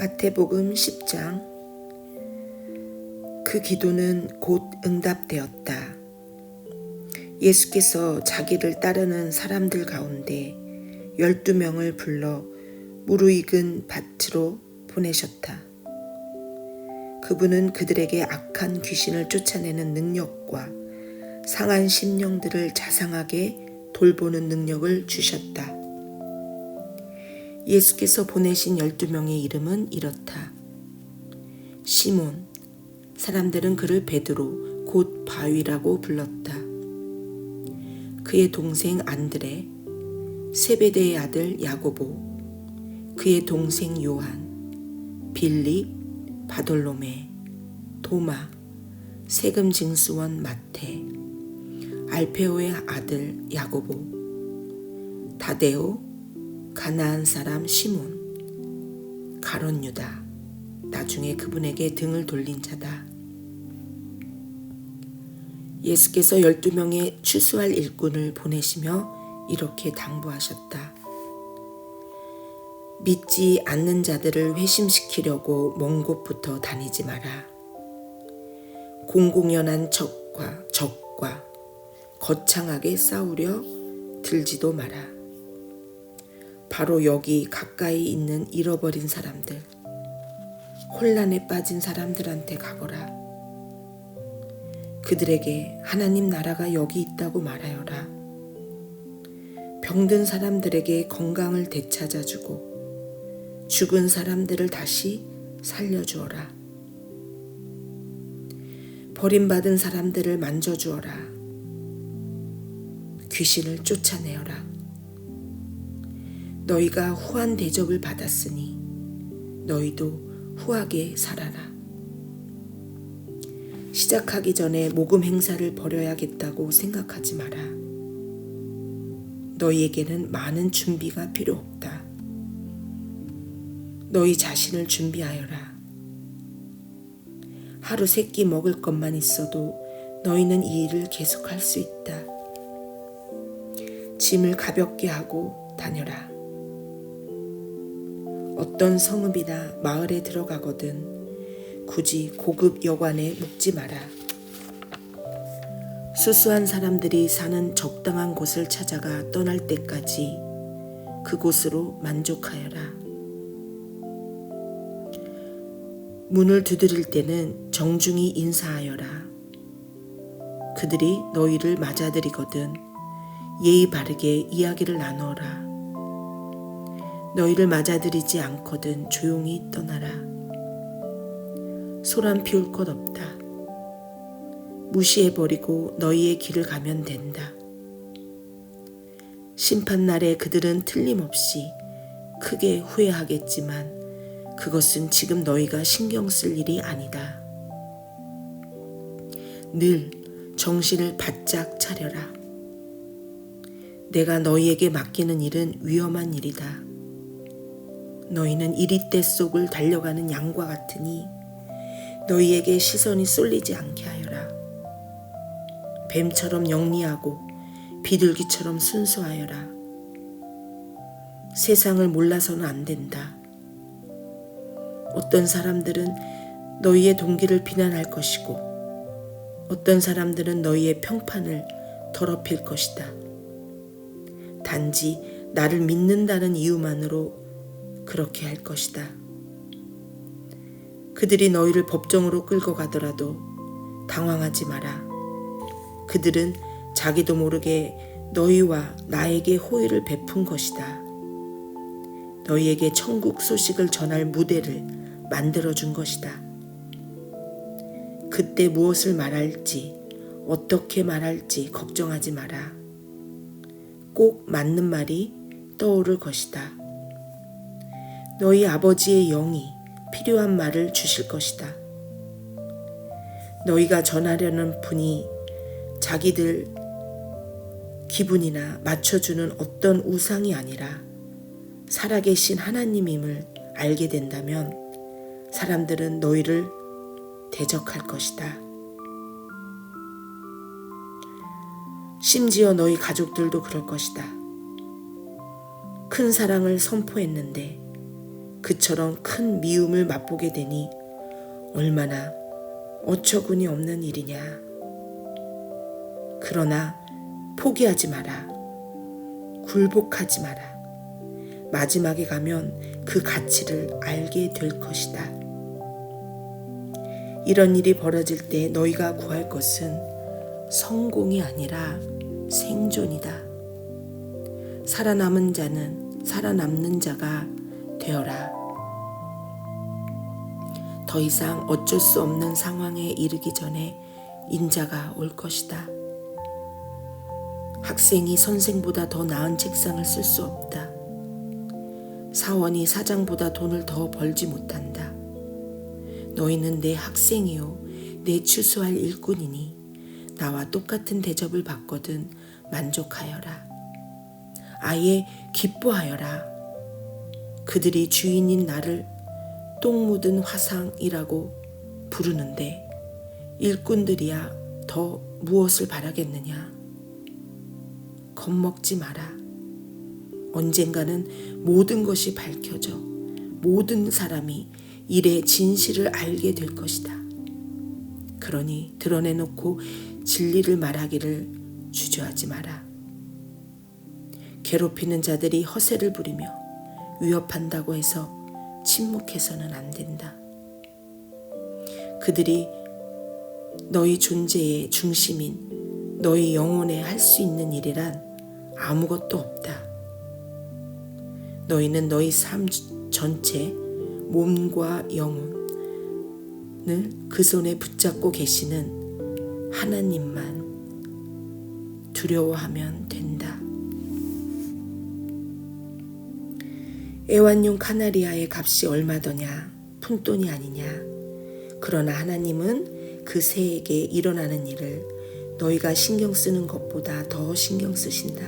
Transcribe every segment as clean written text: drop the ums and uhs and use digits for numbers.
마태복음 10장. 그 기도는 곧 응답되었다. 예수께서 자기를 따르는 사람들 가운데 12명을 불러 무르익은 밭으로 보내셨다. 그분은 그들에게 악한 귀신을 쫓아내는 능력과 상한 심령들을 자상하게 돌보는 능력을 주셨다. 예수께서 보내신 12명의 이름은 이렇다. 시몬, 사람들은 그를 베드로, 곧 바위라고 불렀다. 그의 동생 안드레, 세베대의 아들 야고보, 그의 동생 요한, 빌립, 바돌로메, 도마, 세금 징수원 마태, 알페오의 아들 야고보, 다데오, 가나안 사람 시몬, 가롯 유다, 나중에 그분에게 등을 돌린 자다. 예수께서 12명의 추수할 일꾼을 보내시며 이렇게 당부하셨다. 믿지 않는 자들을 회심시키려고 먼 곳부터 다니지 마라. 공공연한 적과 거창하게 싸우려 들지도 마라. 바로 여기 가까이 있는 잃어버린 사람들, 혼란에 빠진 사람들한테 가거라. 그들에게 하나님 나라가 여기 있다고 말하여라. 병든 사람들에게 건강을 되찾아주고 죽은 사람들을 다시 살려주어라. 버림받은 사람들을 만져주어라. 귀신을 쫓아내어라. 너희가 후한 대접을 받았으니 너희도 후하게 살아라. 시작하기 전에 모금 행사를 벌여야겠다고 생각하지 마라. 너희에게는 많은 준비가 필요 없다. 너희 자신을 준비하여라. 하루 세 끼 먹을 것만 있어도 너희는 이 일을 계속할 수 있다. 짐을 가볍게 하고 다녀라. 어떤 성읍이나 마을에 들어가거든 굳이 고급 여관에 묵지 마라. 수수한 사람들이 사는 적당한 곳을 찾아가 떠날 때까지 그곳으로 만족하여라. 문을 두드릴 때는 정중히 인사하여라. 그들이 너희를 맞아들이거든 예의 바르게 이야기를 나누어라. 너희를 맞아들이지 않거든 조용히 떠나라. 소란 피울 것 없다. 무시해버리고 너희의 길을 가면 된다. 심판날에 그들은 틀림없이 크게 후회하겠지만 그것은 지금 너희가 신경 쓸 일이 아니다. 늘 정신을 바짝 차려라. 내가 너희에게 맡기는 일은 위험한 일이다. 너희는 이리떼 속을 달려가는 양과 같으니 너희에게 시선이 쏠리지 않게 하여라. 뱀처럼 영리하고 비둘기처럼 순수하여라. 세상을 몰라서는 안 된다. 어떤 사람들은 너희의 동기를 비난할 것이고 어떤 사람들은 너희의 평판을 더럽힐 것이다. 단지 나를 믿는다는 이유만으로 그렇게 할 것이다. 그들이 너희를 법정으로 끌고 가더라도 당황하지 마라. 그들은 자기도 모르게 너희와 나에게 호의를 베푼 것이다. 너희에게 천국 소식을 전할 무대를 만들어준 것이다. 그때 무엇을 말할지, 어떻게 말할지 걱정하지 마라. 꼭 맞는 말이 떠오를 것이다. 너희 아버지의 영이 필요한 말을 주실 것이다. 너희가 전하려는 분이 자기들 기분이나 맞춰주는 어떤 우상이 아니라 살아계신 하나님임을 알게 된다면 사람들은 너희를 대적할 것이다. 심지어 너희 가족들도 그럴 것이다. 큰 사랑을 선포했는데 그처럼 큰 미움을 맛보게 되니 얼마나 어처구니 없는 일이냐. 그러나 포기하지 마라. 굴복하지 마라. 마지막에 가면 그 가치를 알게 될 것이다. 이런 일이 벌어질 때 너희가 구할 것은 성공이 아니라 생존이다. 살아남은 자는 살아남는 자가 되어라. 더 이상 어쩔 수 없는 상황에 이르기 전에 인자가 올 것이다. 학생이 선생보다 더 나은 책상을 쓸 수 없다. 사원이 사장보다 돈을 더 벌지 못한다. 너희는 내 학생이요 내 추수할 일꾼이니 나와 똑같은 대접을 받거든 만족하여라. 아예 기뻐하여라. 그들이 주인인 나를 똥 묻은 화상이라고 부르는데 일꾼들이야 더 무엇을 바라겠느냐. 겁먹지 마라. 언젠가는 모든 것이 밝혀져 모든 사람이 일의 진실을 알게 될 것이다. 그러니 드러내놓고 진리를 말하기를 주저하지 마라. 괴롭히는 자들이 허세를 부리며 위협한다고 해서 침묵해서는 안 된다. 그들이 너희 존재의 중심인 너희 영혼에 할 수 있는 일이란 아무것도 없다. 너희는 너희 삶 전체 몸과 영혼을 그 손에 붙잡고 계시는 하나님만 두려워하면 된다. 애완용 카나리아의 값이 얼마더냐? 푼돈이 아니냐? 그러나 하나님은 그 새에게 일어나는 일을 너희가 신경 쓰는 것보다 더 신경 쓰신다.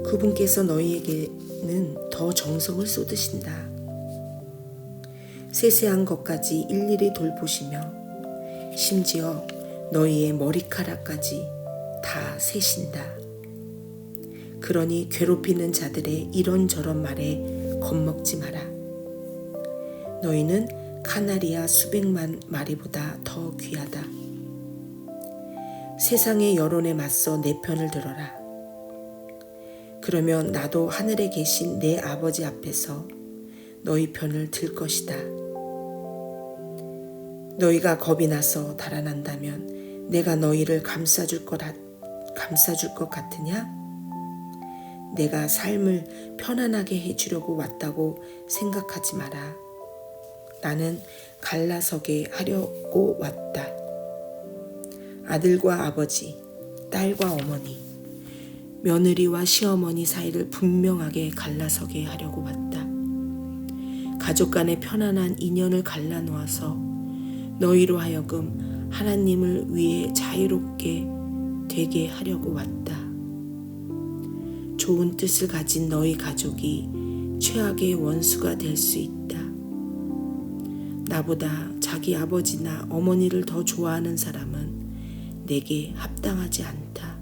그분께서 너희에게는 더 정성을 쏟으신다. 세세한 것까지 일일이 돌보시며 심지어 너희의 머리카락까지 다 세신다. 그러니 괴롭히는 자들의 이런저런 말에 겁먹지 마라. 너희는 카나리아 수백만 마리보다 더 귀하다. 세상의 여론에 맞서 내 편을 들어라. 그러면 나도 하늘에 계신 내 아버지 앞에서 너희 편을 들 것이다. 너희가 겁이 나서 달아난다면 내가 너희를 감싸줄 것 같으냐? 내가 삶을 편안하게 해주려고 왔다고 생각하지 마라. 나는 갈라서게 하려고 왔다. 아들과 아버지, 딸과 어머니, 며느리와 시어머니 사이를 분명하게 갈라서게 하려고 왔다. 가족 간의 편안한 인연을 갈라놓아서 너희로 하여금 하나님을 위해 자유롭게 되게 하려고 왔다. 좋은 뜻을 가진 너희 가족이 최악의 원수가 될 수 있다. 나보다 자기 아버지나 어머니를 더 좋아하는 사람은 내게 합당하지 않다.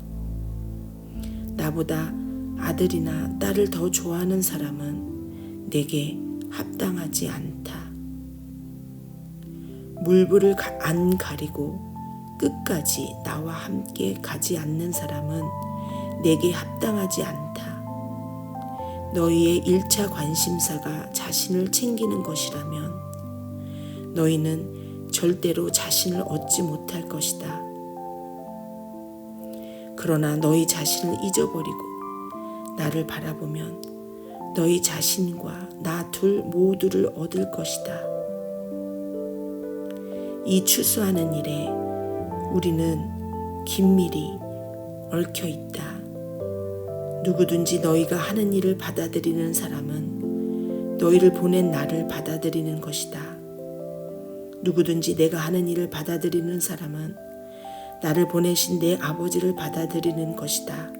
나보다 아들이나 딸을 더 좋아하는 사람은 내게 합당하지 않다. 물불을 안 가리고 끝까지 나와 함께 가지 않는 사람은 내게 합당하지 않다. 너희의 1차 관심사가 자신을 챙기는 것이라면 너희는 절대로 자신을 얻지 못할 것이다. 그러나 너희 자신을 잊어버리고 나를 바라보면 너희 자신과 나 둘 모두를 얻을 것이다. 이 추수하는 일에 우리는 긴밀히 얽혀 있다. 누구든지 너희가 하는 일을 받아들이는 사람은 너희를 보낸 나를 받아들이는 것이다. 누구든지 내가 하는 일을 받아들이는 사람은 나를 보내신 내 아버지를 받아들이는 것이다.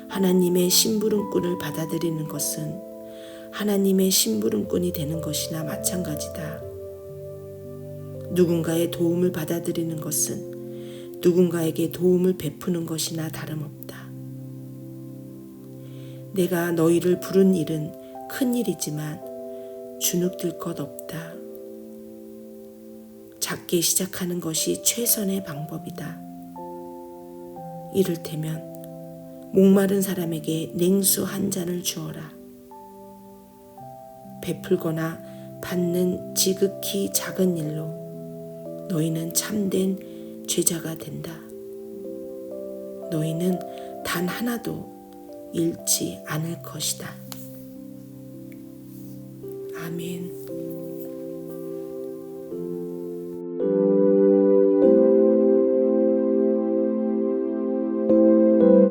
하나님의 심부름꾼을 받아들이는 것은 하나님의 심부름꾼이 되는 것이나 마찬가지다. 누군가의 도움을 받아들이는 것은 누군가에게 도움을 베푸는 것이나 다름없다. 내가 너희를 부른 일은 큰 일이지만 주눅들 것 없다. 작게 시작하는 것이 최선의 방법이다. 이를테면 목마른 사람에게 냉수 한 잔을 주어라. 베풀거나 받는 지극히 작은 일로 너희는 참된 제자가 된다. 너희는 단 하나도 잃지 않을 것이다. 아멘.